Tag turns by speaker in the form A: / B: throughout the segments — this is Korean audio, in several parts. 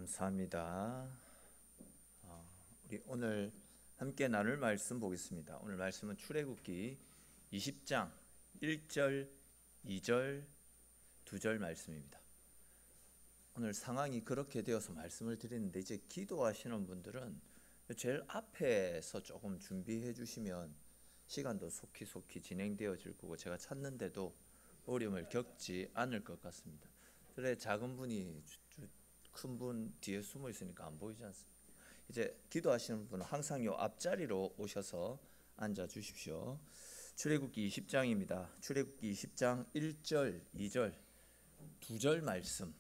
A: 감사합니다. 우리 오늘 함께 나눌 말씀 보겠습니다. 오늘 말씀은 출애굽기 20장 1절, 2절, 2절 말씀입니다. 오늘 상황이 그렇게 되어서 말씀을 드리는데 이제 기도하시는 분들은 제일 앞에서 조금 준비해 주시면 시간도 속히 진행되어질 거고 제가 찾는데도 어려움을 겪지 않을 것 같습니다. 그래 작은 분이 큰 분 뒤에 숨어 있으니까 안 보이지 않습니까? 이제 기도하시는 분은 항상 요 앞자리로 오셔서 앉아 주십시오. 출애굽기 20장입니다. 출애굽기 20장 1절, 2절, 2절 말씀.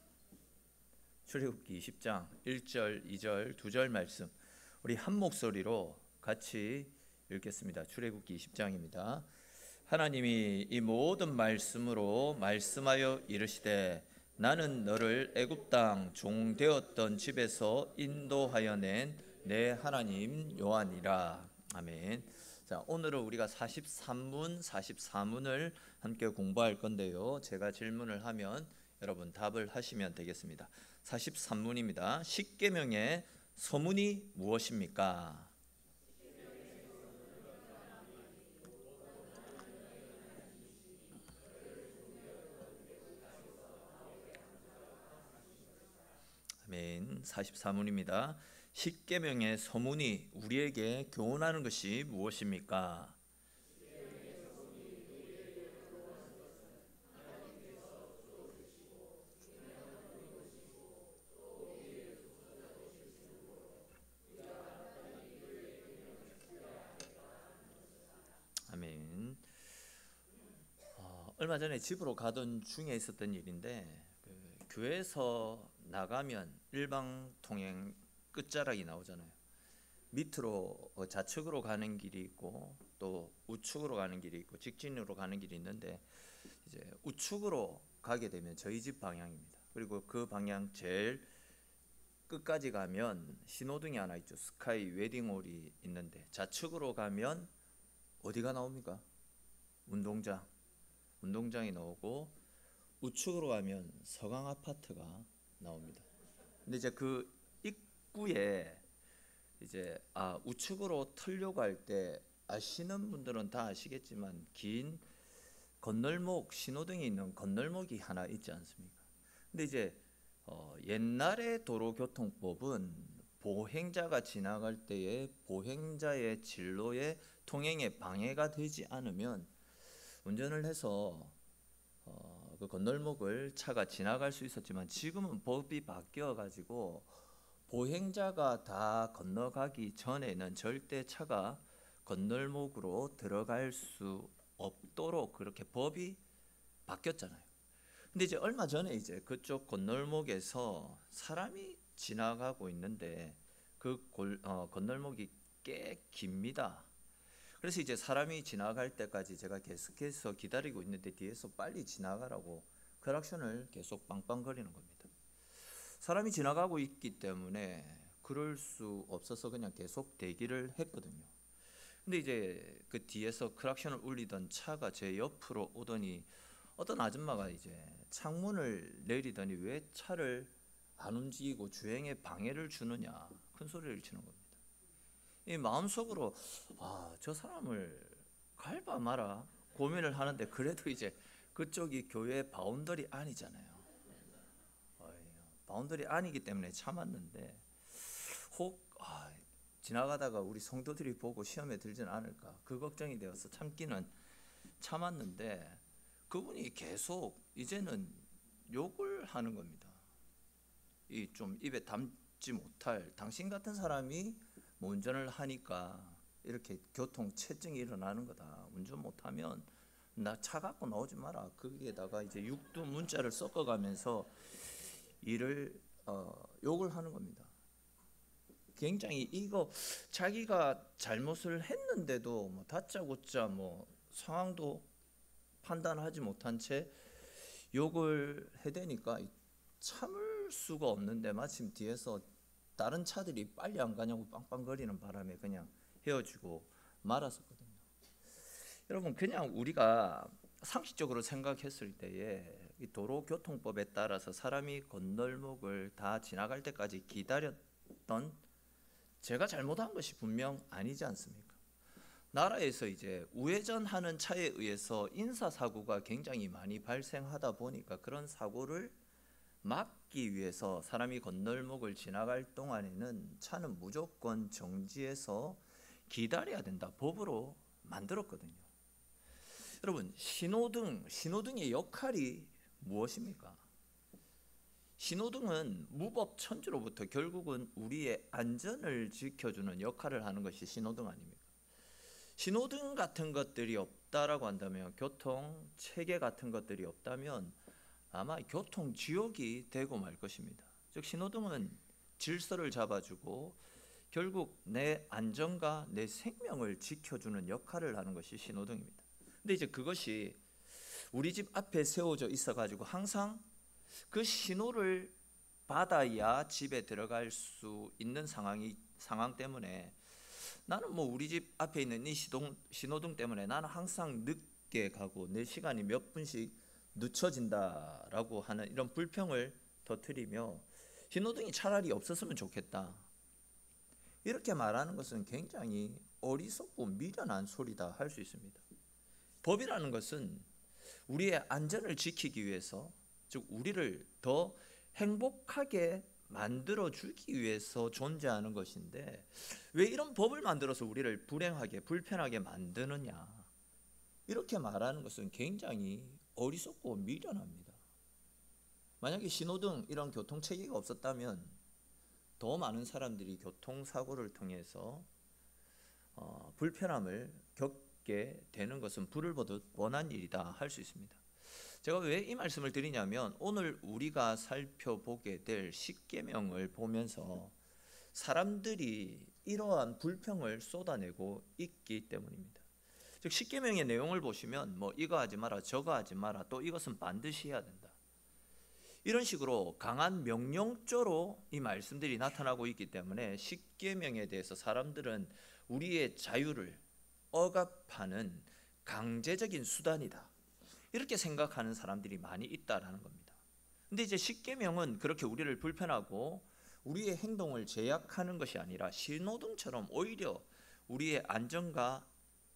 A: 출애굽기 20장 1절, 2절, 2절 말씀. 우리 한 목소리로 같이 읽겠습니다. 출애굽기 20장입니다. 하나님이 이 모든 말씀으로 말씀하여 이르시되 나는 너를 애굽 땅 종 되었던 집에서 인도하여 낸 내 하나님 여호와니라. 아멘. 자, 오늘은 우리가 43문, 44문을 함께 공부할 건데요. 제가 질문을 하면 여러분 답을 하시면 되겠습니다. 43문입니다. 십계명의 서문이 무엇입니까? 아멘. 44문입니다. 십계명의 서문이 우리에게 교훈하는 것이 무엇입니까? 아멘. 얼마 전에 집으로 가던 중에 있었던 일인데 교회에서 나가면 일방통행 끝자락이 나오잖아요. 밑으로 좌측으로 가는 길이 있고 또 우측으로 가는 길이 있고 직진으로 가는 길이 있는데 이제 우측으로 가게 되면 저희 집 방향입니다. 그리고 그 방향 제일 끝까지 가면 신호등이 하나 있죠. 스카이 웨딩홀이 있는데 좌측으로 가면 어디가 나옵니까? 운동장이 나오고 우측으로 가면 서강 아파트가 나옵니다. 근데 이제 그 입구에 이제 우측으로 틀려고 할 때 아시는 분들은 다 아시겠지만 긴 건널목 신호등이 있는 건널목이 하나 있지 않습니까? 근데 이제 옛날의 도로교통법은 보행자가 지나갈 때에 보행자의 진로에 통행에 방해가 되지 않으면 운전을 해서 그 건널목을 차가 지나갈 수 있었지만 지금은 법이 바뀌어 가지고 보행자가 다 건너가기 전에는 절대 차가 건널목으로 들어갈 수 없도록 그렇게 법이 바뀌었잖아요. 근데 이제 얼마 전에 이제 그쪽 건널목에서 사람이 지나가고 있는데 그 건널목이 꽤 깁니다. 그래서 이제 사람이 지나갈 때까지 제가 계속해서 기다리고 있는데 뒤에서 빨리 지나가라고 클락션을 계속 빵빵거리는 겁니다. 사람이 지나가고 있기 때문에 그럴 수 없어서 그냥 계속 대기를 했거든요. 근데 이제 그 뒤에서 클락션을 울리던 차가 제 옆으로 오더니 어떤 아줌마가 이제 창문을 내리더니 왜 차를 안 움직이고 주행에 방해를 주느냐 큰 소리를 치는 겁니다. 이 마음속으로 저 사람을 갈바 마라 고민을 하는데 그래도 이제 그쪽이 교회 바운더리 아니잖아요. 바운더리 아니기 때문에 참았는데 혹 지나가다가 우리 성도들이 보고 시험에 들지는 않을까 그 걱정이 되어서 참기는 참았는데 그분이 계속 이제는 욕을 하는 겁니다. 이 좀 입에 담지 못할 당신 같은 사람이 뭐 운전을 하니까 이렇게 교통체증이 일어나는 거다. 운전 못하면 나 차 갖고 나오지 마라. 거기에다가 이제 육두 문자를 섞어가면서 이를 욕을 하는 겁니다. 굉장히 이거 자기가 잘못을 했는데도 뭐 다짜고짜 뭐 상황도 판단하지 못한 채 욕을 해대니까 참을 수가 없는데 마침 뒤에서 다른 차들이 빨리 안 가냐고 빵빵거리는 바람에 그냥 헤어지고 말았었거든요. 여러분 그냥 우리가 상식적으로 생각했을 때에 이 도로교통법에 따라서 사람이 건널목을 다 지나갈 때까지 기다렸던 제가 잘못한 것이 분명 아니지 않습니까? 나라에서 이제 우회전하는 차에 의해서 인사사고가 굉장히 많이 발생하다 보니까 그런 사고를 막기 위해서 사람이 건널목을 지나갈 동안에는 차는 무조건 정지해서 기다려야 된다, 법으로 만들었거든요. 여러분, 신호등의 역할이 무엇입니까? 신호등은 무법천지로부터 결국은 우리의 안전을 지켜주는 역할을 하는 것이 신호등 아닙니까? 신호등 같은 것들이 없다라고 한다면, 교통 체계 같은 것들이 없다면 아마 교통 지옥이 되고 말 것입니다. 즉 신호등은 질서를 잡아주고 결국 내 안전과 내 생명을 지켜주는 역할을 하는 것이 신호등입니다. 근데 이제 그것이 우리 집 앞에 세워져 있어 가지고 항상 그 신호를 받아야 집에 들어갈 수 있는 상황 때문에 나는 뭐 우리 집 앞에 있는 이 신호등 때문에 나는 항상 늦게 가고 내 시간이 몇 분씩 늦춰진다라고 하는 이런 불평을 터뜨리며 신호등이 차라리 없었으면 좋겠다, 이렇게 말하는 것은 굉장히 어리석고 미련한 소리다 할 수 있습니다. 법이라는 것은 우리의 안전을 지키기 위해서, 즉 우리를 더 행복하게 만들어주기 위해서 존재하는 것인데 왜 이런 법을 만들어서 우리를 불행하게 불편하게 만드느냐, 이렇게 말하는 것은 굉장히 어리석고 미련합니다. 만약에 신호등 이런 교통체계가 없었다면 더 많은 사람들이 교통사고를 통해서 불편함을 겪게 되는 것은 불을 보듯 뻔한 일이다 할 수 있습니다. 제가 왜 이 말씀을 드리냐면 오늘 우리가 살펴보게 될 십계명을 보면서 사람들이 이러한 불평을 쏟아내고 있기 때문입니다. 즉 십계명의 내용을 보시면 뭐 이거 하지 마라, 저거 하지 마라, 또 이것은 반드시 해야 된다, 이런 식으로 강한 명령조로 이 말씀들이 나타나고 있기 때문에 십계명에 대해서 사람들은 우리의 자유를 억압하는 강제적인 수단이다, 이렇게 생각하는 사람들이 많이 있다라는 겁니다. 근데 이제 십계명은 그렇게 우리를 불편하고 우리의 행동을 제약하는 것이 아니라 신호등처럼 오히려 우리의 안전과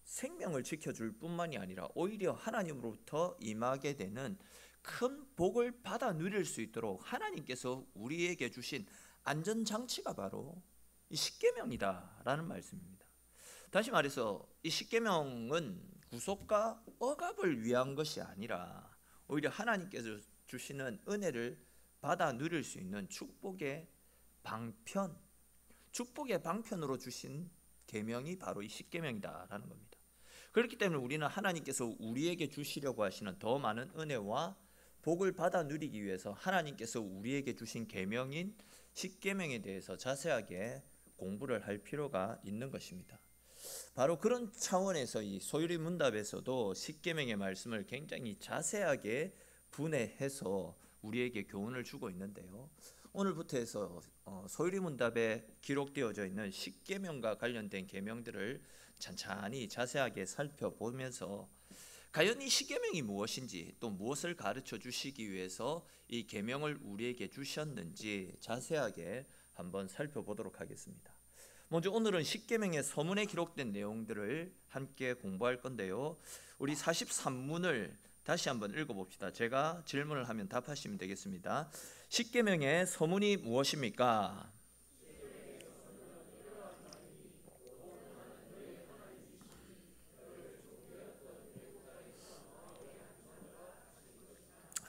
A: 생명을 지켜줄 뿐만이 아니라 오히려 하나님으로부터 임하게 되는 큰 복을 받아 누릴 수 있도록 하나님께서 우리에게 주신 안전장치가 바로 이 십계명이다라는 말씀입니다. 다시 말해서 이 십계명은 구속과 억압을 위한 것이 아니라 오히려 하나님께서 주시는 은혜를 받아 누릴 수 있는 축복의 방편으로 주신 계명이 바로 이 십계명이다라는 겁니다. 그렇기 때문에 우리는 하나님께서 우리에게 주시려고 하시는 더 많은 은혜와 복을 받아 누리기 위해서 하나님께서 우리에게 주신 계명인 십계명에 대해서 자세하게 공부를 할 필요가 있는 것입니다. 바로 그런 차원에서 이 소유리 문답에서도 십계명의 말씀을 굉장히 자세하게 분해해서 우리에게 교훈을 주고 있는데요. 오늘부터 해서 소유리 문답에 기록되어져 있는 십계명과 관련된 계명들을 찬찬히 자세하게 살펴보면서 과연 이 십계명이 무엇인지, 또 무엇을 가르쳐 주시기 위해서 이 계명을 우리에게 주셨는지 자세하게 한번 살펴보도록 하겠습니다. 먼저 오늘은 십계명의 서문에 기록된 내용들을 함께 공부할 건데요. 우리 43문을 다시 한번 읽어봅시다. 제가 질문을 하면 답하시면 되겠습니다. 십계명의 서문이 무엇입니까?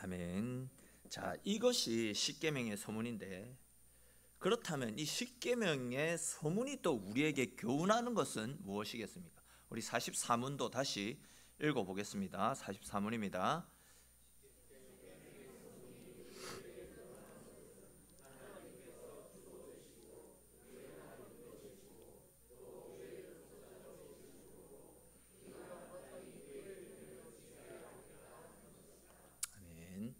A: 아멘. 자, 이것이 십계명의 서문인데, 그렇다면 이 십계명의 서문이 또 우리에게 교훈하는 것은 무엇이겠습니까? 우리 44문도 다시 읽어보겠습니다. 44문입니다. 아멘.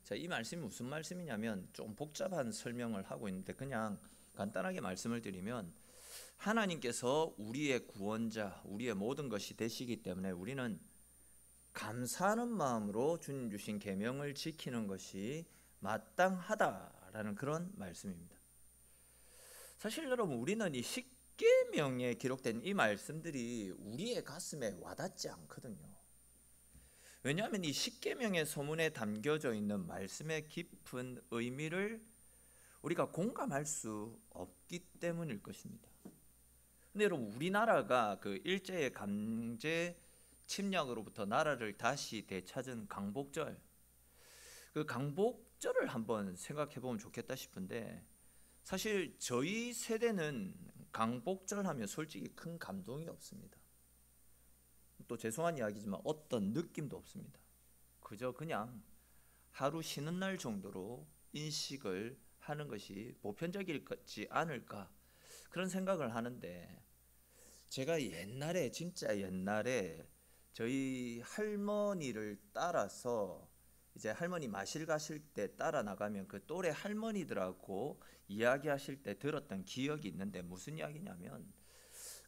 A: 자, 이 말씀이 무슨 말씀이냐면 좀 복잡한 설명을 하고 있는데 그냥 간단하게 말씀을 드리면 하나님께서 우리의 구원자, 우리의 모든 것이 되시기 때문에 우리는 감사하는 마음으로 주님 주신 계명을 지키는 것이 마땅하다라는 그런 말씀입니다. 사실 여러분, 우리는 이 십계명에 기록된 이 말씀들이 우리의 가슴에 와닿지 않거든요. 왜냐하면 이 십계명의 서문에 담겨져 있는 말씀의 깊은 의미를 우리가 공감할 수 없기 때문일 것입니다. 근데 여러분, 우리나라가 그 일제의 강제 침략으로부터 나라를 다시 되찾은 강복절, 그 강복절을 한번 생각해 보면 좋겠다 싶은데, 사실 저희 세대는 강복절 하면 솔직히 큰 감동이 없습니다. 또 죄송한 이야기지만 어떤 느낌도 없습니다. 그저 그냥 하루 쉬는 날 정도로 인식을 하는 것이 보편적이지 않을까, 그런 생각을 하는데, 제가 옛날에, 진짜 옛날에 저희 할머니를 따라서 이제 할머니 마실 가실 때 따라 나가면 그 또래 할머니들하고 이야기하실 때 들었던 기억이 있는데, 무슨 이야기냐면,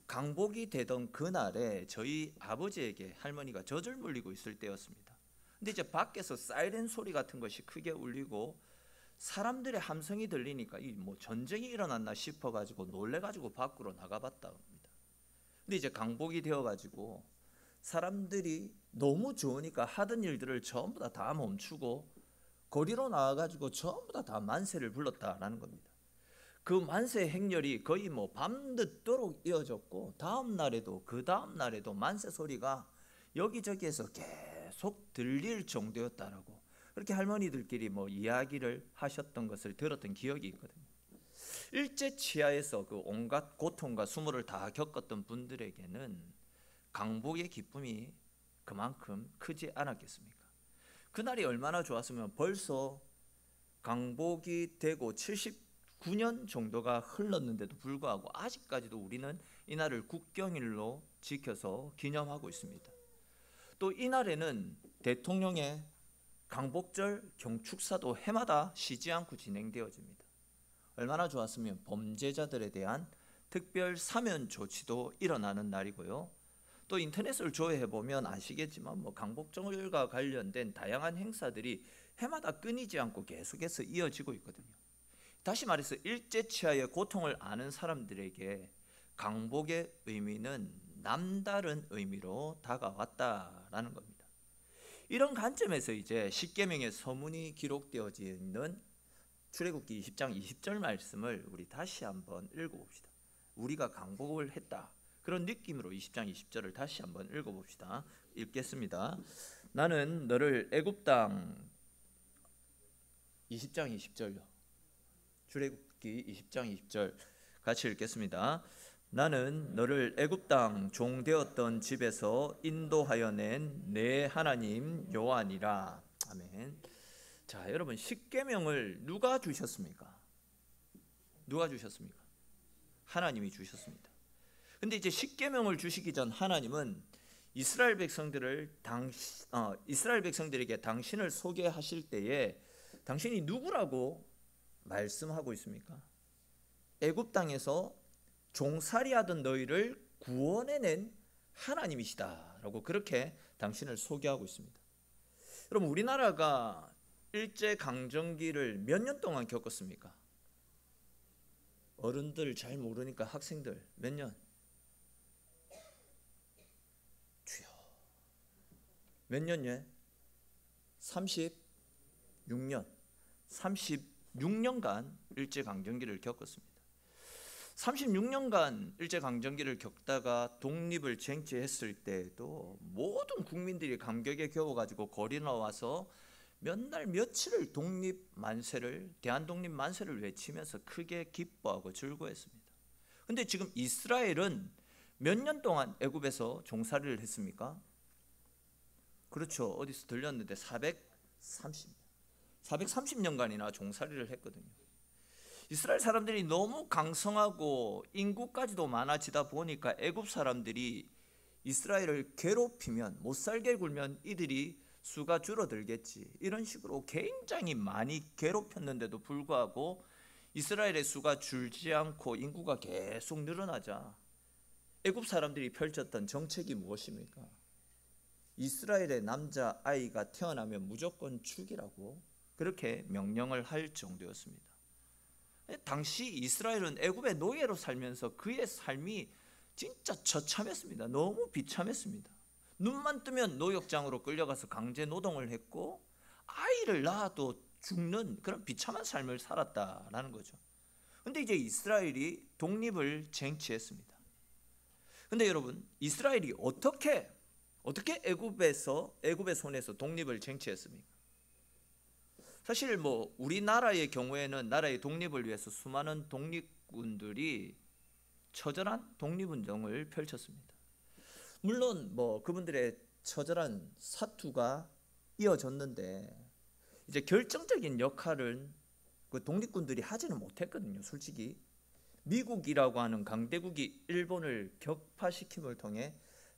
A: 강복이 되던 그날에 저희 아버지에게 할머니가 젖을 물리고 있을 때였습니다. 근데 이제 밖에서 사이렌 소리 같은 것이 크게 울리고 사람들의 함성이 들리니까 이 뭐 전쟁이 일어났나 싶어가지고 놀래가지고 밖으로 나가봤다 합니다. 근데 이제 강복이 되어가지고 사람들이 너무 좋으니까 하던 일들을 전부 다 멈추고 거리로 나와가지고 전부 다 만세를 불렀다라는 겁니다. 그 만세 행렬이 거의 뭐 밤늦도록 이어졌고, 다음 날에도 그 다음 날에도 만세 소리가 여기저기에서 계속 들릴 정도였다라고, 그렇게 할머니들끼리 뭐 이야기를 하셨던 것을 들었던 기억이 있거든요. 일제 치하에서 그 온갖 고통과 수모를 다 겪었던 분들에게는 강복의 기쁨이 그만큼 크지 않았겠습니까? 그날이 얼마나 좋았으면 벌써 강복이 되고 79년 정도가 흘렀는데도 불구하고 아직까지도 우리는 이날을 국경일로 지켜서 기념하고 있습니다. 또 이날에는 대통령의 강복절 경축사도 해마다 쉬지 않고 진행되어집니다. 얼마나 좋았으면 범죄자들에 대한 특별 사면 조치도 일어나는 날이고요. 또 인터넷을 조회해 보면 아시겠지만 뭐 강복절과 관련된 다양한 행사들이 해마다 끊이지 않고 계속해서 이어지고 있거든요. 다시 말해서 일제 치하의 고통을 아는 사람들에게 강복의 의미는 남다른 의미로 다가왔다라는 겁니다. 이런 관점에서 이제 십계명의 서문이 기록되어져 있는 출애굽기 20장 20절 말씀을 우리 다시 한번 읽어봅시다. 우리가 강복을 했다, 그런 느낌으로 20장 20절을 다시 한번 읽어봅시다. 읽겠습니다. 나는 너를 애굽 땅, 20장 20절요. 출애굽기 20장 20절 같이 읽겠습니다. 나는 너를 애굽 땅 종되었던 집에서 인도하여 낸 내 하나님 여호와니라. 아멘. 자, 여러분, 십계명을 누가 주셨습니까? 누가 주셨습니까? 하나님이 주셨습니다. 근데 이제 십계명을 주시기 전 하나님은 이스라엘 백성들에게 당신을 소개하실 때에 당신이 누구라고 말씀하고 있습니까? 애굽 땅에서 종살이하던 너희를 구원해낸 하나님이시다라고 그렇게 당신을 소개하고 있습니다. 여러분, 우리나라가 일제 강점기를 몇 년 동안 겪었습니까? 어른들 잘 모르니까 학생들 몇 년? 주여, 몇 년이에요? 36년. 36년간 일제 강점기를 겪었습니다. 36년간 일제 강점기를 겪다가 독립을 쟁취했을 때에도 모든 국민들이 감격에 겨워가지고 거리 나와서 몇 날 며칠을 대한독립 만세를 외치면서 크게 기뻐하고 즐거워했습니다. 근데 지금 이스라엘은 몇 년 동안 애굽에서 종살이를 했습니까? 그렇죠. 어디서 들렸는데 430년간이나 종살이를 했거든요. 이스라엘 사람들이 너무 강성하고 인구까지도 많아지다 보니까 애굽 사람들이 이스라엘을 괴롭히면, 못살게 굴면 이들이 수가 줄어들겠지, 이런 식으로 굉장히 많이 괴롭혔는데도 불구하고 이스라엘의 수가 줄지 않고 인구가 계속 늘어나자 애굽 사람들이 펼쳤던 정책이 무엇입니까? 이스라엘의 남자 아이가 태어나면 무조건 죽이라고 그렇게 명령을 할 정도였습니다. 당시 이스라엘은 애굽의 노예로 살면서 그의 삶이 진짜 처참했습니다. 너무 비참했습니다. 눈만 뜨면 노역장으로 끌려가서 강제 노동을 했고 아이를 낳아도 죽는 그런 비참한 삶을 살았다라는 거죠. 근데 이제 이스라엘이 독립을 쟁취했습니다. 근데 여러분, 이스라엘이 어떻게 애굽의 손에서 독립을 쟁취했습니까? 사실 뭐 우리나라의 경우에는 나라의 독립을 위해서 수많은 독립군들이 처절한 독립운동을 펼쳤습니다. 물론 뭐 그분들의 처절한 사투가 이어졌는데 이제 결정적인 역할은 그 독립군들이 하지는 못했거든요. 솔직히 미국이라고 하는 강대국이 일본을 격파시킴을 통해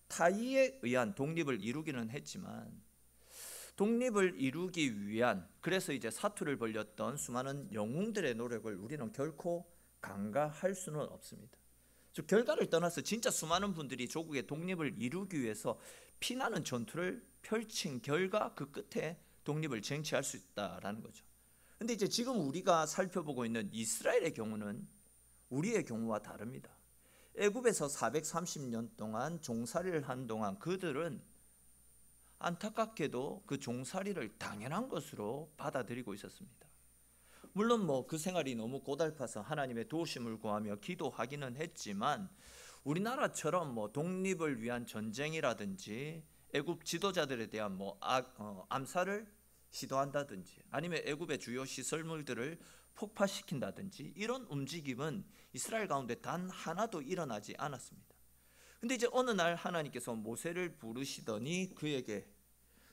A: 타이에 의한 독립을 이루기는 했지만 독립을 이루기 위한 그래서 이제 사투를 벌였던 수많은 영웅들의 노력을 우리는 결코 간과할 수는 없습니다. 즉 결과를 떠나서 진짜 수많은 분들이 조국의 독립을 이루기 위해서 피나는 전투를 펼친 결과 그 끝에 독립을 쟁취할 수 있다라는 거죠. 근데 이제 지금 우리가 살펴보고 있는 이스라엘의 경우는 우리의 경우와 다릅니다. 애굽에서 430년 동안 종살이를 한 동안 그들은 안타깝게도 그 종살이를 당연한 것으로 받아들이고 있었습니다. 물론 뭐 그 생활이 너무 고달파서 하나님의 도우심을 구하며 기도하기는 했지만 우리나라처럼 뭐 독립을 위한 전쟁이라든지 애굽 지도자들에 대한 뭐 암살을 시도한다든지 아니면 애굽의 주요 시설물들을 폭파시킨다든지 이런 움직임은 이스라엘 가운데 단 하나도 일어나지 않았습니다. 근데 이제 어느 날 하나님께서 모세를 부르시더니 그에게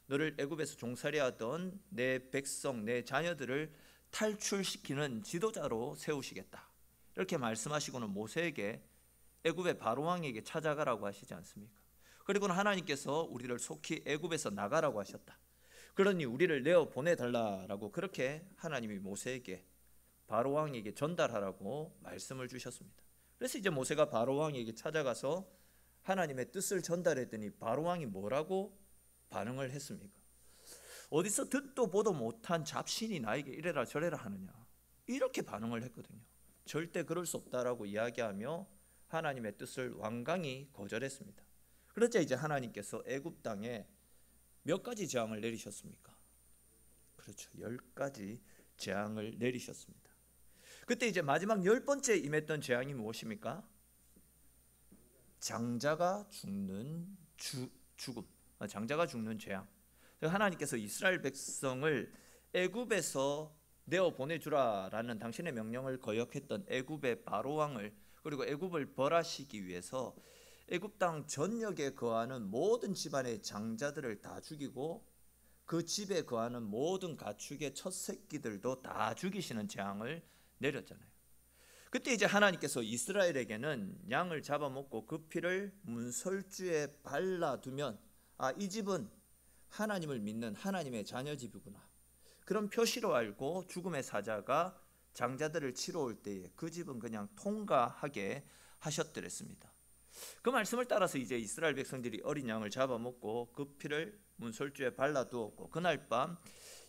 A: 너를 애굽에서 종살이하던 내 백성 내 자녀들을 탈출시키는 지도자로 세우시겠다 이렇게 말씀하시고는 모세에게 애굽의 바로 왕에게 찾아가라고 하시지 않습니까? 그리고는 하나님께서 우리를 속히 애굽에서 나가라고 하셨다. 그러니 우리를 내어 보내달라라고 그렇게 하나님이 모세에게 바로 왕에게 전달하라고 말씀을 주셨습니다. 그래서 이제 모세가 바로 왕에게 찾아가서 하나님의 뜻을 전달했더니 바로 왕이 뭐라고 반응을 했습니까? 어디서 듣도 보도 못한 잡신이 나에게 이래라 저래라 하느냐 이렇게 반응을 했거든요. 절대 그럴 수 없다라고 이야기하며 하나님의 뜻을 완강히 거절했습니다. 그러자 이제 하나님께서 애굽 땅에 몇 가지 재앙을 내리셨습니까? 그렇죠. 10가지 재앙을 내리셨습니다. 그때 이제 마지막 10번째 임했던 재앙이 무엇입니까? 장자가 죽는 죽음, 장자가 죽는 재앙. 하나님께서 이스라엘 백성을 애굽에서 내어 보내주라라는 당신의 명령을 거역했던 애굽의 바로 왕을 그리고 애굽을 벌하시기 위해서 애굽 땅 전역에 거하는 모든 집안의 장자들을 다 죽이고 그 집에 거하는 모든 가축의 첫 새끼들도 다 죽이시는 재앙을 내렸잖아요. 그때 이제 하나님께서 이스라엘에게는 양을 잡아먹고 그 피를 문설주에 발라두면 이 집은 하나님을 믿는 하나님의 자녀 집이구나. 그런 표시로 알고 죽음의 사자가 장자들을 치러 올 때에 그 집은 그냥 통과하게 하셨더랬습니다. 그 말씀을 따라서 이제 이스라엘 백성들이 어린 양을 잡아먹고 그 피를 문설주에 발라두었고 그날 밤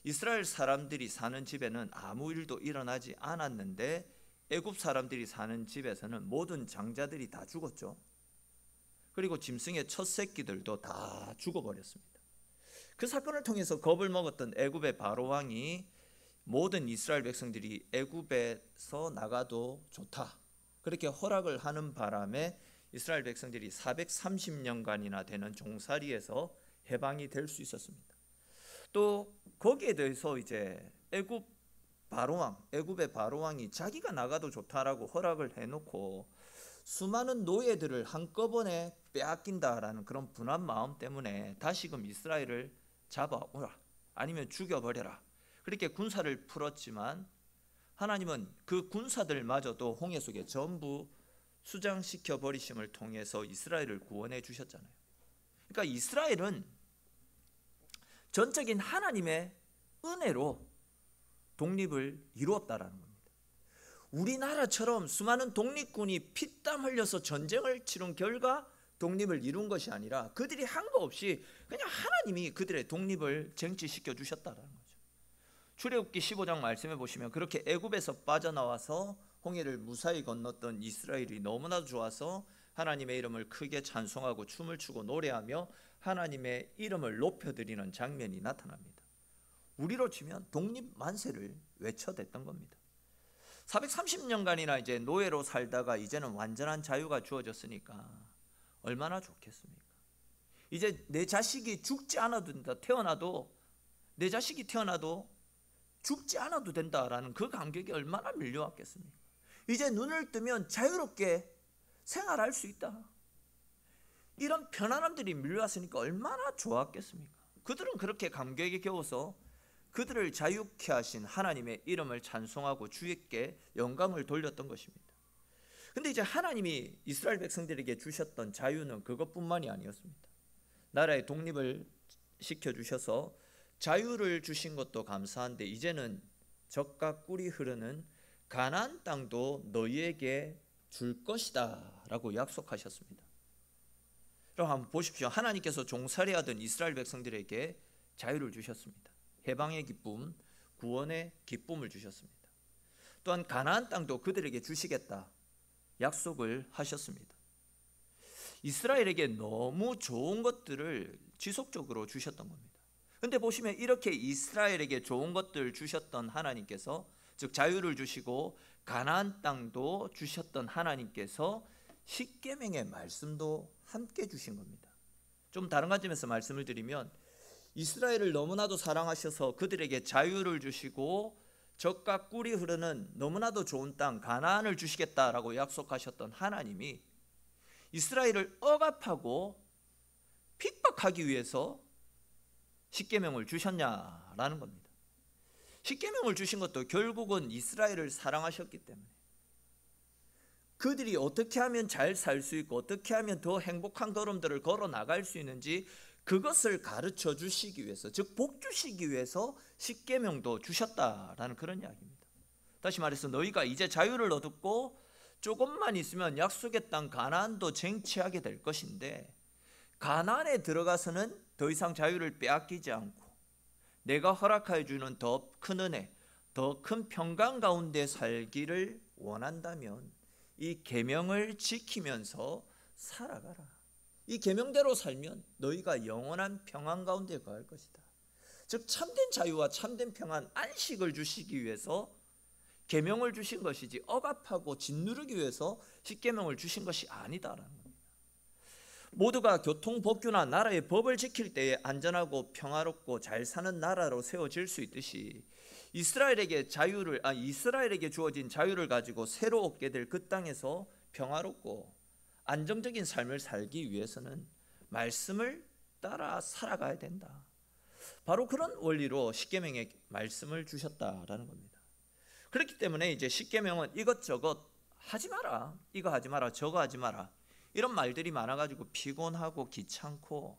A: 이스라엘 사람들이 사는 집에는 아무 일도 일어나지 않았는데 애굽 사람들이 사는 집에서는 모든 장자들이 다 죽었죠. 그리고 짐승의 첫 새끼들도 다 죽어버렸습니다. 그 사건을 통해서 겁을 먹었던 애굽의 바로 왕이 모든 이스라엘 백성들이 애굽에서 나가도 좋다 그렇게 허락을 하는 바람에 이스라엘 백성들이 430년간이나 되는 종살이에서 해방이 될 수 있었습니다. 또 거기에 대해서 이제 애굽의 바로 왕이 자기가 나가도 좋다라고 허락을 해놓고 수많은 노예들을 한꺼번에 빼앗긴다라는 그런 분한 마음 때문에 다시금 이스라엘을 잡아오라 아니면 죽여버려라 그렇게 군사를 풀었지만 하나님은 그 군사들마저도 홍해 속에 전부 수장시켜 버리심을 통해서 이스라엘을 구원해 주셨잖아요. 그러니까 이스라엘은 전적인 하나님의 은혜로 독립을 이루었다라는 겁니다. 우리나라처럼 수많은 독립군이 피땀 흘려서 전쟁을 치른 결과 독립을 이룬 것이 아니라 그들이 한 거 없이 그냥 하나님이 그들의 독립을 쟁취시켜 주셨다라는 거죠. 출애굽기 15장 말씀해 보시면 그렇게 애굽에서 빠져나와서 홍해를 무사히 건넜던 이스라엘이 너무나도 좋아서 하나님의 이름을 크게 찬송하고 춤을 추고 노래하며 하나님의 이름을 높여드리는 장면이 나타납니다. 우리로 치면 독립 만세를 외쳐댔던 겁니다. 430년간이나 이제 노예로 살다가 이제는 완전한 자유가 주어졌으니까 얼마나 좋겠습니까? 이제 내 자식이 죽지 않아도 된다. 내 자식이 태어나도 죽지 않아도 된다라는 그 감격이 얼마나 밀려왔겠습니까? 이제 눈을 뜨면 자유롭게 생활할 수 있다. 이런 편안함들이 밀려왔으니까 얼마나 좋았겠습니까? 그들은 그렇게 감격에 겨워서 그들을 자유케 하신 하나님의 이름을 찬송하고 주께 영광을 돌렸던 것입니다. 근데 이제 하나님이 이스라엘 백성들에게 주셨던 자유는 그것뿐만이 아니었습니다. 나라의 독립을 시켜주셔서 자유를 주신 것도 감사한데 이제는 젖과 꿀이 흐르는 가나안 땅도 너희에게 줄 것이다 라고 약속하셨습니다. 그럼 한번 보십시오. 하나님께서 종살이 하던 이스라엘 백성들에게 자유를 주셨습니다. 해방의 기쁨, 구원의 기쁨을 주셨습니다. 또한 가나안 땅도 그들에게 주시겠다 약속을 하셨습니다. 이스라엘에게 너무 좋은 것들을 지속적으로 주셨던 겁니다. 근데 보시면 이렇게 이스라엘에게 좋은 것들을 주셨던 하나님께서, 즉 자유를 주시고 가나안 땅도 주셨던 하나님께서 십계명의 말씀도 함께 주신 겁니다. 좀 다른 관점에서 말씀을 드리면 이스라엘을 너무나도 사랑하셔서 그들에게 자유를 주시고 젖과 꿀이 흐르는 너무나도 좋은 땅 가나안을 주시겠다라고 약속하셨던 하나님이 이스라엘을 억압하고 핍박하기 위해서 십계명을 주셨냐라는 겁니다. 십계명을 주신 것도 결국은 이스라엘을 사랑하셨기 때문에 그들이 어떻게 하면 잘 살 수 있고 어떻게 하면 더 행복한 걸음들을 걸어 나갈 수 있는지 그것을 가르쳐 주시기 위해서, 즉 복 주시기 위해서 십계명도 주셨다라는 그런 이야기입니다. 다시 말해서 너희가 이제 자유를 얻었고 조금만 있으면 약속의 땅 가나안도 쟁취하게 될 것인데 가나안에 들어가서는 더 이상 자유를 빼앗기지 않고 내가 허락하여 주는 더 큰 은혜, 더 큰 평강 가운데 살기를 원한다면 이 계명을 지키면서 살아가라. 이 계명대로 살면 너희가 영원한 평안 가운데 거할 것이다. 즉 참된 자유와 참된 평안, 안식을 주시기 위해서 계명을 주신 것이지 억압하고 짓누르기 위해서 십계명을 주신 것이 아니다라는 겁니다. 모두가 교통법규나 나라의 법을 지킬 때에 안전하고 평화롭고 잘 사는 나라로 세워질 수 있듯이 이스라엘에게 주어진 자유를 가지고 새로 얻게 될 그 땅에서 평화롭고 안정적인 삶을 살기 위해서는 말씀을 따라 살아가야 된다. 바로 그런 원리로 십계명의 말씀을 주셨다라는 겁니다. 그렇기 때문에 이제 십계명은 이것저것 하지 마라, 이거 하지 마라, 저거 하지 마라, 이런 말들이 많아가지고 피곤하고 귀찮고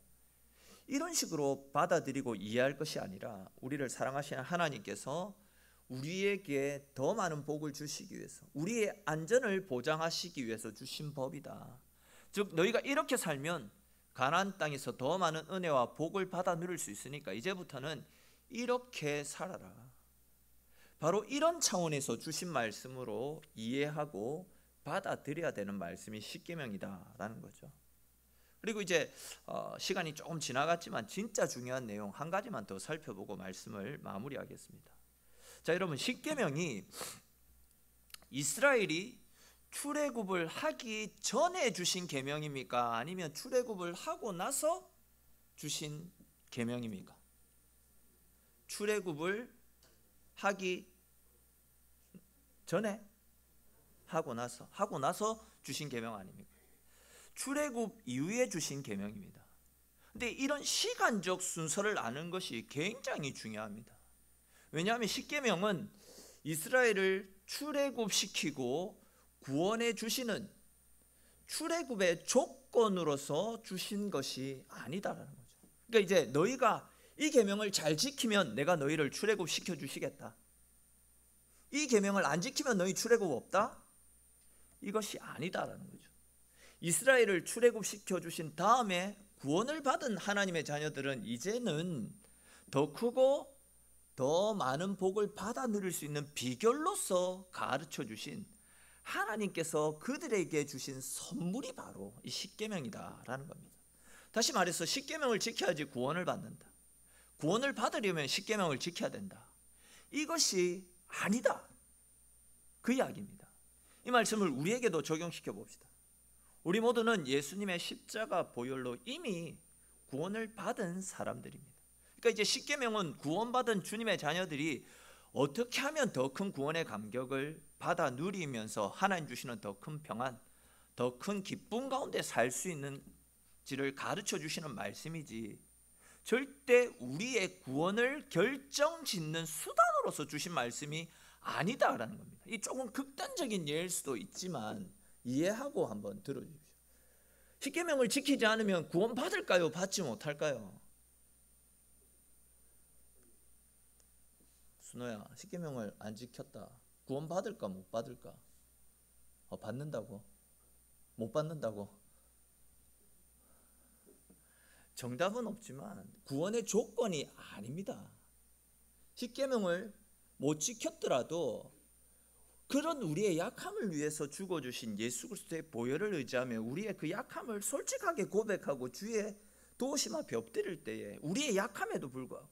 A: 이런 식으로 받아들이고 이해할 것이 아니라 우리를 사랑하시는 하나님께서 우리에게 더 많은 복을 주시기 위해서, 우리의 안전을 보장하시기 위해서 주신 법이다. 즉 너희가 이렇게 살면 가나안 땅에서 더 많은 은혜와 복을 받아 누릴 수 있으니까 이제부터는 이렇게 살아라. 바로 이런 차원에서 주신 말씀으로 이해하고 받아들여야 되는 말씀이 십계명이다라는 거죠. 그리고 이제 시간이 조금 지나갔지만 진짜 중요한 내용 한 가지만 더 살펴보고 말씀을 마무리하겠습니다. 자, 여러분, 십계명이 이스라엘이 출애굽을 하기 전에 주신 계명입니까? 아니면 출애굽을 하고 나서 주신 계명입니까? 출애굽을 하기 전에, 하고 나서 주신 계명 아닙니까? 출애굽 이후에 주신 계명입니다. 근데 이런 시간적 순서를 아는 것이 굉장히 중요합니다. 왜냐하면 십계명은 이스라엘을 출애굽시키고 구원해 주시는 출애굽의 조건으로서 주신 것이 아니다라는 거죠. 그러니까 이제 너희가 이 계명을 잘 지키면 내가 너희를 출애굽시켜 주시겠다. 이 계명을 안 지키면 너희 출애굽 없다? 이것이 아니다라는 거죠. 이스라엘을 출애굽시켜 주신 다음에 구원을 받은 하나님의 자녀들은 이제는 더 크고 더 많은 복을 받아 누릴 수 있는 비결로서 가르쳐 주신 하나님께서 그들에게 주신 선물이 바로 이 십계명이다라는 겁니다. 다시 말해서 십계명을 지켜야지 구원을 받는다. 구원을 받으려면 십계명을 지켜야 된다. 이것이 아니다. 그 이야기입니다. 이 말씀을 우리에게도 적용시켜 봅시다. 우리 모두는 예수님의 십자가 보혈로 이미 구원을 받은 사람들입니다. 그러니까 이제 십계명은 구원받은 주님의 자녀들이 어떻게 하면 더 큰 구원의 감격을 받아 누리면서 하나님 주시는 더 큰 평안, 더 큰 기쁨 가운데 살 수 있는지를 가르쳐 주시는 말씀이지, 절대 우리의 구원을 결정짓는 수단으로서 주신 말씀이 아니다라는 겁니다. 이 조금 극단적인 예일 수도 있지만 이해하고 한번 들어주십시오. 십계명을 지키지 않으면 구원 받을까요? 받지 못할까요? 순호야, 십계명을 안 지켰다. 구원 받을까 못 받을까? 받는다고? 못 받는다고? 정답은 없지만 구원의 조건이 아닙니다. 십계명을 못 지켰더라도 그런 우리의 약함을 위해서 죽어주신 예수 그리스도의 보혈을 의지하며 우리의 그 약함을 솔직하게 고백하고 주의 도우심 앞에 엎드릴 때에 우리의 약함에도 불구하고,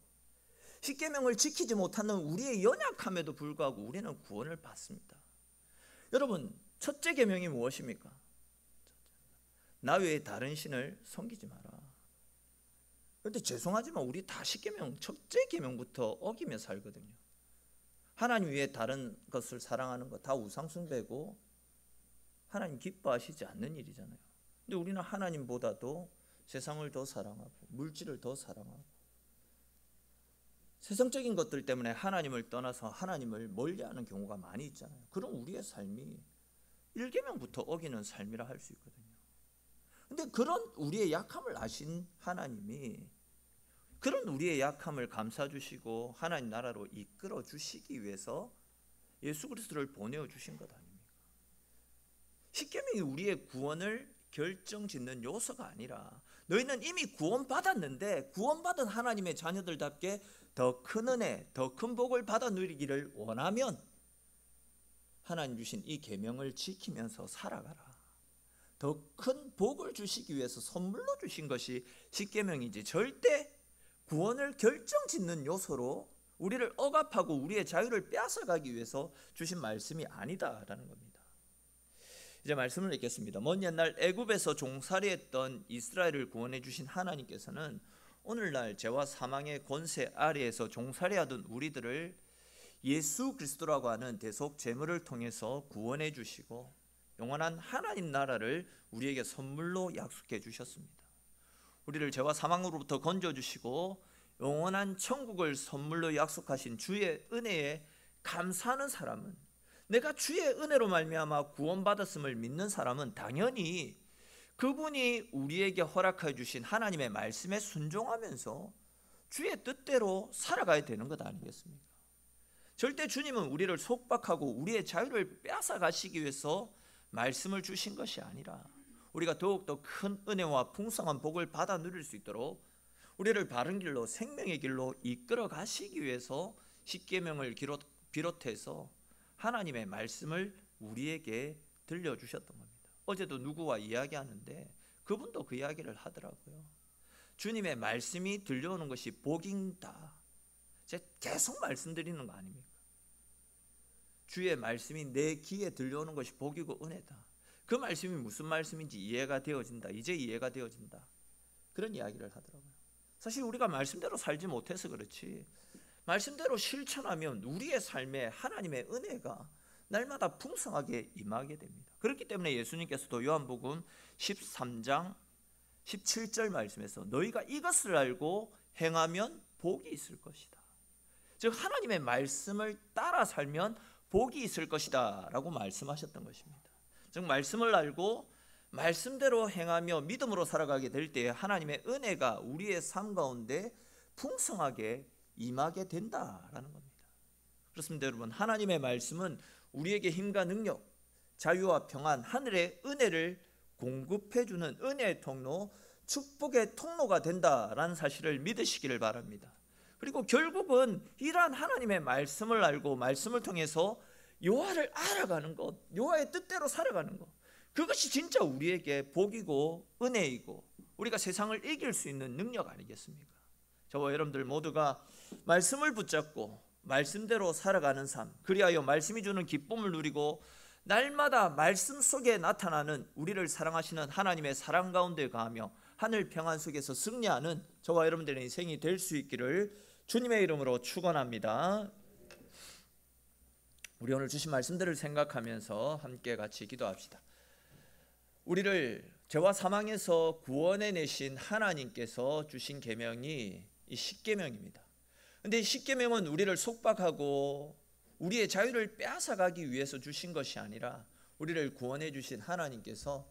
A: 십계명을 지키지 못하는 우리의 연약함에도 불구하고 우리는 구원을 받습니다. 여러분, 첫째 계명이 무엇입니까? 나 외에 다른 신을 섬기지 마라. 그런데 죄송하지만 우리 다 십계명 첫째 계명부터 어기며 살거든요. 하나님 외에 다른 것을 사랑하는 거 다 우상숭배고 하나님 기뻐하시지 않는 일이잖아요. 근데 우리는 하나님보다도 세상을 더 사랑하고 물질을 더 사랑하고 세상적인 것들 때문에 하나님을 떠나서 하나님을 멀리하는 경우가 많이 있잖아요. 그럼 우리의 삶이 1계명부터 어기는 삶이라 할 수 있거든요. 근데 그런 우리의 약함을 아신 하나님이 그런 우리의 약함을 감싸주시고 하나님 나라로 이끌어 주시기 위해서 예수 그리스도를 보내어 주신 것 아닙니까? 십계명이 우리의 구원을 결정짓는 요소가 아니라 너희는 이미 구원받았는데 구원받은 하나님의 자녀들답게 더 큰 은혜, 더 큰 복을 받아 누리기를 원하면 하나님 주신 이 계명을 지키면서 살아가라. 더 큰 복을 주시기 위해서 선물로 주신 것이 십계명이지 절대 구원을 결정짓는 요소로 우리를 억압하고 우리의 자유를 빼앗아가기 위해서 주신 말씀이 아니다라는 겁니다. 이제 말씀을 읽겠습니다. 먼 옛날 애굽에서 종살이했던 이스라엘을 구원해 주신 하나님께서는 오늘날 죄와 사망의 권세 아래에서 종살이하던 우리들을 예수 그리스도라고 하는 대속 제물을 통해서 구원해 주시고 영원한 하나님 나라를 우리에게 선물로 약속해 주셨습니다. 우리를 죄와 사망으로부터 건져주시고 영원한 천국을 선물로 약속하신 주의 은혜에 감사하는 사람은, 내가 주의 은혜로 말미암아 구원받았음을 믿는 사람은 당연히 그분이 우리에게 허락해 주신 하나님의 말씀에 순종하면서 주의 뜻대로 살아가야 되는 것 아니겠습니까? 절대 주님은 우리를 속박하고 우리의 자유를 빼앗아 가시기 위해서 말씀을 주신 것이 아니라 우리가 더욱더 큰 은혜와 풍성한 복을 받아 누릴 수 있도록 우리를 바른 길로 생명의 길로 이끌어 가시기 위해서 십계명을 비롯해서 하나님의 말씀을 우리에게 들려주셨던 겁니다. 어제도 누구와 이야기하는데 그분도 그 이야기를 하더라고요. 주님의 말씀이 들려오는 것이 복이다. 제가 계속 말씀드리는 거 아닙니까? 주의 말씀이 내 귀에 들려오는 것이 복이고 은혜다. 그 말씀이 무슨 말씀인지 이해가 되어진다. 이제 이해가 되어진다. 그런 이야기를 하더라고요. 사실 우리가 말씀대로 살지 못해서 그렇지 말씀대로 실천하면 우리의 삶에 하나님의 은혜가 날마다 풍성하게 임하게 됩니다. 그렇기 때문에 예수님께서도 요한복음 13장 17절 말씀에서 너희가 이것을 알고 행하면 복이 있을 것이다. 즉 하나님의 말씀을 따라 살면 복이 있을 것이다 라고 말씀하셨던 것입니다. 즉 말씀을 알고 말씀대로 행하며 믿음으로 살아가게 될 때에 하나님의 은혜가 우리의 삶 가운데 풍성하게 임하게 된다라는 겁니다. 그렇습니다. 여러분, 하나님의 말씀은 우리에게 힘과 능력, 자유와 평안, 하늘의 은혜를 공급해주는 은혜의 통로, 축복의 통로가 된다라는 사실을 믿으시기를 바랍니다. 그리고 결국은 이러한 하나님의 말씀을 알고 말씀을 통해서 여호와를 알아가는 것, 여호와의 뜻대로 살아가는 것, 그것이 진짜 우리에게 복이고 은혜이고 우리가 세상을 이길 수 있는 능력 아니겠습니까? 저와 여러분들 모두가 말씀을 붙잡고 말씀대로 살아가는 삶, 그리하여 말씀이 주는 기쁨을 누리고 날마다 말씀 속에 나타나는 우리를 사랑하시는 하나님의 사랑 가운데 가하며 하늘 평안 속에서 승리하는 저와 여러분들의 인생이 될 수 있기를 주님의 이름으로 축원합니다. 우리 오늘 주신 말씀들을 생각하면서 함께 같이 기도합시다. 우리를 죄와 사망에서 구원해 내신 하나님께서 주신 계명이 이 십계명입니다. 근데 이 십계명은 우리를 속박하고 우리의 자유를 빼앗아가기 위해서 주신 것이 아니라 우리를 구원해 주신 하나님께서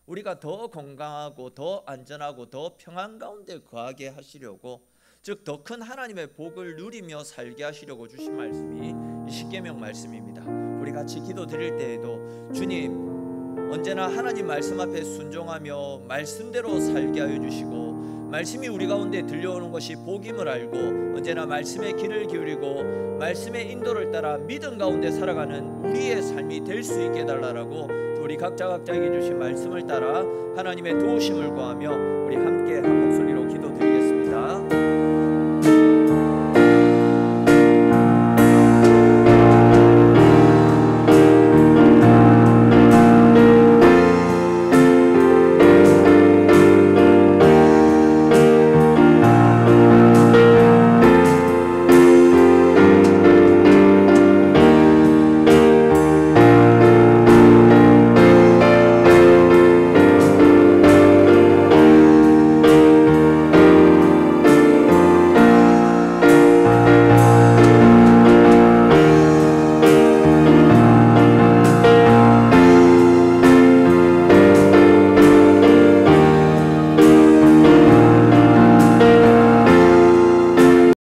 A: 우리가 더 건강하고 더 안전하고 더 평안 가운데 거하게 하시려고, 즉 더 큰 하나님의 복을 누리며 살게 하시려고 주신 말씀이 이 십계명 말씀입니다. 우리 같이 기도 드릴 때에도 주님, 언제나 하나님 말씀 앞에 순종하며 말씀대로 살게 하여 주시고 말씀이 우리 가운데 들려오는 것이 복임을 알고 언제나 말씀의 귀를 기울이고 말씀의 인도를 따라 믿음 가운데 살아가는 우리의 삶이 될 수 있게 해달라고 우리 각자에게 주신 말씀을 따라 하나님의 도우심을 구하며 우리 함께 한 목소리로 기도드리겠습니다.